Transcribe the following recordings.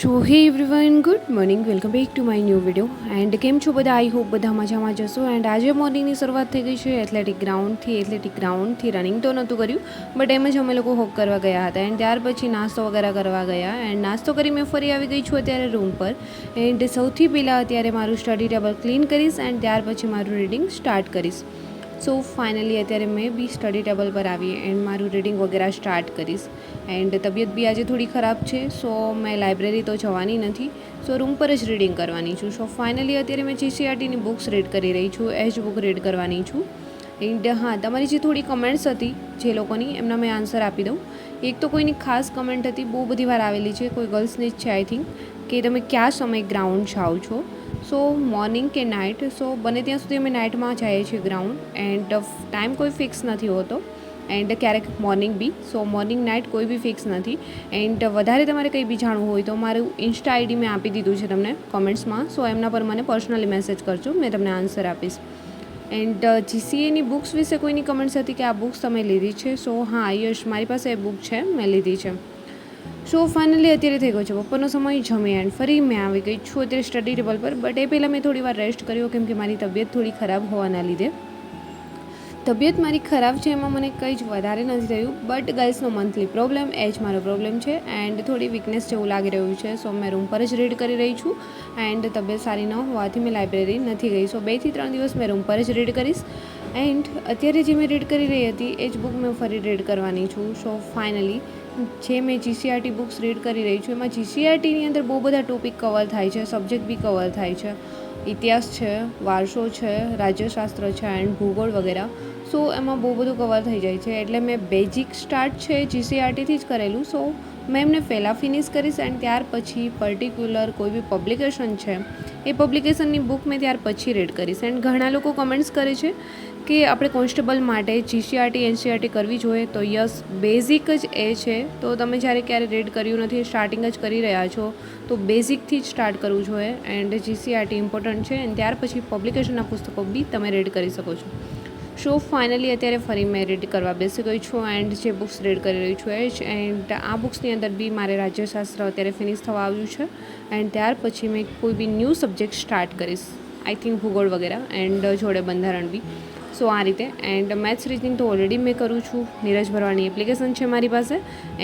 સો હે everyone, good morning, welcome back to my new video. And કેમ છો બધા? આઈ હોપ બધા મજામાં જશો. એન્ડ આજે મોર્નિંગની શરૂઆત થઈ ગઈ છે એથ્લેટિક ગ્રાઉન્ડથી રનિંગ તો નહોતું કર્યું, બટ એમ જ અમે લોકો હોક કરવા ગયા હતા. એન્ડ ત્યાર પછી નાસ્તો વગેરે કરવા ગયા. એન્ડ નાસ્તો કરી મેં ફરી આવી ગઈ છું અત્યારે રૂમ પર. એન્ડ સૌથી પહેલાં અત્યારે મારું સ્ટડી ટેબલ ક્લીન કરીશ એન્ડ ત્યાર પછી મારું રીડિંગ સ્ટાર્ટ કરીશ. સો ફાઇનલી અત્યારે મેં બી સ્ટડી ટેબલ પર આવી એન્ડ મારું રીડિંગ વગેરે સ્ટાર્ટ કરીશ. એન્ડ તબિયત બી આજે થોડી ખરાબ છે, સો મેં લાઇબ્રેરી તો જવાની નથી, સો રૂમ પર જ રીડિંગ કરવાની છું. સો ફાઇનલી અત્યારે મેં જીસીઆરટીની બુક્સ રીડ કરી રહી છું, એજ બુક રીડ કરવાની છું. એન્ડ હા, તમારી જે થોડી કમેન્ટ્સ હતી જે લોકોની, એમના મેં આન્સર આપી દઉં. એક તો કોઈની ખાસ કમેન્ટ હતી, બહુ બધી વાર આવેલી છે, કોઈ ગર્લ્સની જ છે આઈ થિંક, કે તમે કયા સમયે ગ્રાઉન્ડ જાઓ છો. સો મોર્નિંગ કે નાઇટ? સો બને ત્યાં સુધી અમે નાઇટમાં જઈએ છીએ ગ્રાઉન્ડ. એન્ડ ટાઈમ કોઈ ફિક્સ નથી હોતો, એન્ડ ક્યારેક મોર્નિંગ બી. સો મોર્નિંગ નાઇટ કોઈ બી ફિક્સ નથી. એન્ડ વધારે તમારે કંઈ બી જાણવું હોય તો મારું ઇન્સ્ટા આઈડી મેં આપી દીધું છે તમને કોમેન્ટ્સમાં, સો એમના પર મને પર્સનલી મેસેજ કરજો, મેં તમને આન્સર આપીશ. એન્ડ જીસીએની બુક્સ વિશે કોઈની કમેન્ટ્સ હતી કે આ બુક્સ તમે લીધી છે. સો હા યશ, મારી પાસે એ બુક છે, મેં લીધી છે. સો ફાઇનલી અત્યારે થઈ ગયો છે બપોરનો સમય, જમી એન્ડ ફરી મેં આવી ગઈ છું અત્યારે સ્ટડી ટેબલ પર. બટ એ પહેલાં મેં થોડી વાર રેસ્ટ કર્યો, કેમ કે મારી તબિયત થોડી ખરાબ હોવાના લીધે. તબિયત મારી ખરાબ છે એમાં મને કંઈ જ વધારે નથી થયું, બટ ગર્લ્સનો મંથલી પ્રોબ્લેમ, એ જ મારો પ્રોબ્લેમ છે. એન્ડ થોડી વીકનેસ જેવું લાગી રહ્યું છે, સો મેં રૂમ પર જ રીડ કરી રહી છું. એન્ડ તબિયત સારી ન હોવાથી મેં લાઇબ્રેરી નથી ગઈ. સો 2 થી 3 દિવસ મેં રૂમ પર જ રીડ કરીશ. એન્ડ અત્યારે જે મેં રીડ કરી રહી હતી એ જ બુક મેં ફરી રીડ કરવાની છું. સો ફાઇનલી જે મેં જીસીઆરટી બુક્સ રીડ કરી રહી છું, એમાં જીસીઆરટીની અંદર બહુ બધા ટોપિક કવર થાય છે, સબ્જેક્ટ બી કવર થાય છે. ઇતિહાસ છે, વારસો છે, રાજ્યશાસ્ત્ર છે એન્ડ ભૂગોળ વગેરે. સો એમાં બહુ બધું કવર થઈ જાય છે, એટલે મેં બેઝિક સ્ટાર્ટ છે જીસીઆરટીથી જ કરેલું. સો મેં એમને પહેલાં ફિનિશ કરીશ એન્ડ ત્યાર પછી પર્ટિક્યુલર કોઈ બી પબ્લિકેશન છે એ પબ્લિકેશનની બુક મેં ત્યાર પછી રીડ કરીશ. એન્ડ ઘણા લોકો કમેન્ટ્સ કરે છે કે આપણે કોન્સ્ટેબલ માટે જીસીઆરટી એનસીઆરટી કરવી જોઈએ, તો યસ, બેઝિક જ એ છે. તો તમે જ્યારે ક્યારે રીડ કર્યું નથી, સ્ટાર્ટિંગ જ કરી રહ્યા છો, તો બેઝિકથી જ સ્ટાર્ટ કરવું જોઈએ. એન્ડ જીસીઆરટી ઇમ્પોર્ટન્ટ છે એન્ડ ત્યાર પછી પબ્લિકેશનના પુસ્તકો બી તમે રીડ કરી શકો છો. સો ફાઇનલી અત્યારે ફરી મેં રીડ કરવા બેસી ગઈ છું એન્ડ જે બુક્સ રીડ કરી રહી છું એ જ. એન્ડ આ બુક્સની અંદર બી મારે રાજ્યશાસ્ત્ર અત્યારે ફિનિશ થવા આવ્યું છે. એન્ડ ત્યાર પછી મેં કોઈ બી ન્યૂ સબ્જેક્ટ સ્ટાર્ટ કરીશ, આઈ થિંક ભૂગોળ વગેરે, એન્ડ જોડે બંધારણ બી. સો આ રીતે. એન્ડ મેથ્સ રીઝનિંગ તો ઓલરેડી મેં કરું છું, નીરજ ભરવાની એપ્લિકેશન છે મારી પાસે,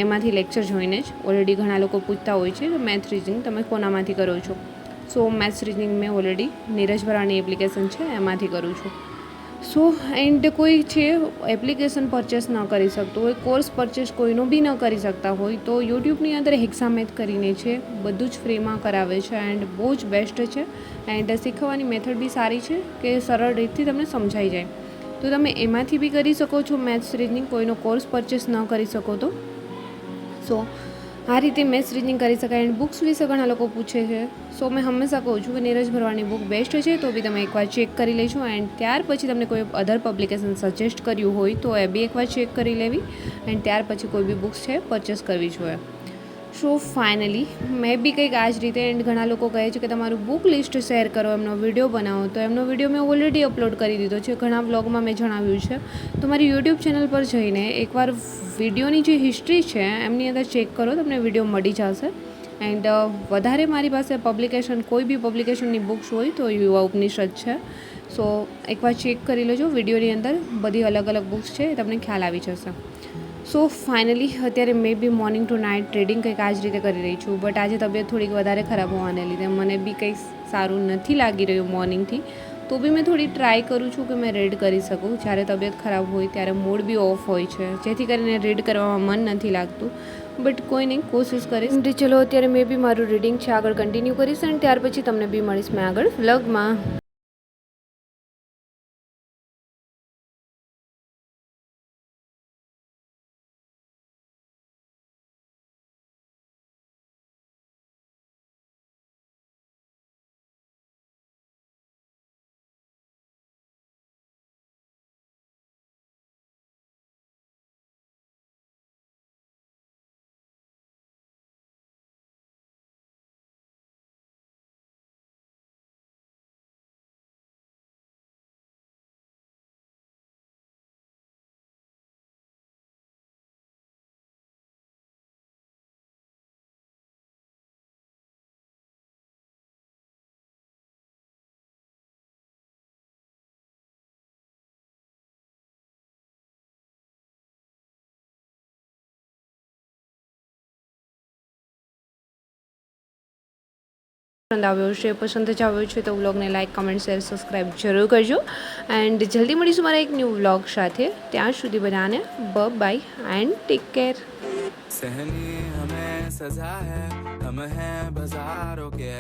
એમાંથી લેક્ચર જોઈને જ. ઓલરેડી ઘણા લોકો પૂછતા હોય છે કે મેથ્સ રીઝનિંગ તમે કોનામાંથી કરો છો. સો મેથ્સ રીઝનિંગ મેં ઓલરેડી નીરજ ભરવાની એપ્લિકેશન છે એમાંથી કરું છું. સો એન્ડ કોઈ છે એપ્લિકેશન પરચેસ ન કરી શકતું હોય, કોર્સ પરચેસ કોઈનો બી ન કરી શકતા હોય, તો યુટ્યુબની અંદર હેક્સામેથ કરીને છે, બધું જ ફ્રીમાં કરાવે છે એન્ડ બહુ જ બેસ્ટ છે. એન્ડ શીખવાની મેથડ બી સારી છે કે સરળ રીતથી તમને સમજાઈ જાય. તો તમે એમાંથી બી કરી શકો છો મેથ્સ રીઝનિંગ, કોઈનો કોર્સ પરચેસ ન કરી શકો તો. સો આ રીતે મેથ્સ રીઝનિંગ કરી શકાય. એન્ડ બુક્સ વિશે ઘણા લોકો પૂછે છે, સો મેં હંમેશા કહું છું કે નીરજ ભરવાની બુક બેસ્ટ છે, તો બી તમે એકવાર ચેક કરી લેજો. એન્ડ ત્યાર પછી તમને કોઈ અધર પબ્લિકેશન સજેસ્ટ કર્યું હોય તો એ બી એકવાર ચેક કરી લેવી. એન્ડ ત્યાર પછી કોઈ બી બુક્સ છે પરચેસ કરવી જોઈએ. સો ફાઇનલી મેં બી કંઈક આ જ રીતે. એન્ડ ઘણા લોકો કહે છે કે તમારું બુક લિસ્ટ શેર કરો, એમનો વિડીયો બનાવો, તો એમનો વિડીયો મેં ઓલરેડી અપલોડ કરી દીધો છે, ઘણા બ્લોગમાં મેં જણાવ્યું છે. તો મારી યુટ્યુબ ચેનલ પર જઈને એકવાર વિડીયોની જે હિસ્ટ્રી છે એમની અંદર ચેક કરો, તમને વિડીયો મળી જશે. એન્ડ વધારે મારી પાસે પબ્લિકેશન, કોઈ બી પબ્લિકેશનની બુક્સ હોય તો યુવા ઉપનિષદ છે. સો એકવાર ચેક કરી લેજો, વિડીયોની અંદર બધી અલગ અલગ બુક્સ છે, તમને ખ્યાલ આવી જશે. સો ફાઇનલી અત્યારે મેં બી મોર્નિંગ ટુ નાઇટ ટ્રેડિંગ કંઈક આ જ રીતે કરી રહી છું. બટ આજે તબિયત થોડીક વધારે ખરાબ હોવાને લીધે મને બી કંઈ સારું નથી લાગી રહ્યું મોર્નિંગથી. તો બી મેં થોડી ટ્રાય કરું છું કે મેં રીડ કરી શકું. જ્યારે તબિયત ખરાબ હોય ત્યારે મૂડ બી ઓફ હોય છે, જેથી કરીને રીડ કરવામાં મન નથી લાગતું. બટ કોઈ નહીં, કોશિશ કરીશ. ચલો અત્યારે મેં બી મારું રીડિંગ છે આગળ કન્ટિન્યુ કરીશ એન્ડ ત્યાર પછી તમને બી મળીશ મેં આગળ વ્લોગમાં. પસંદ આવ્યો છે, પસંદ જ આવ્યો છે તો વ્લોગને લાઇક, કમેન્ટ, શેર, સબસ્ક્રાઈબ જરૂર કરજો. એન્ડ જલ્દી મળીશું મારા એક ન્યૂ વ્લોગ સાથે. ત્યાં સુધી બધાને બાય એન્ડ ટેક કેર. सहनी हमें सजा है, हम हैं बाजारों के.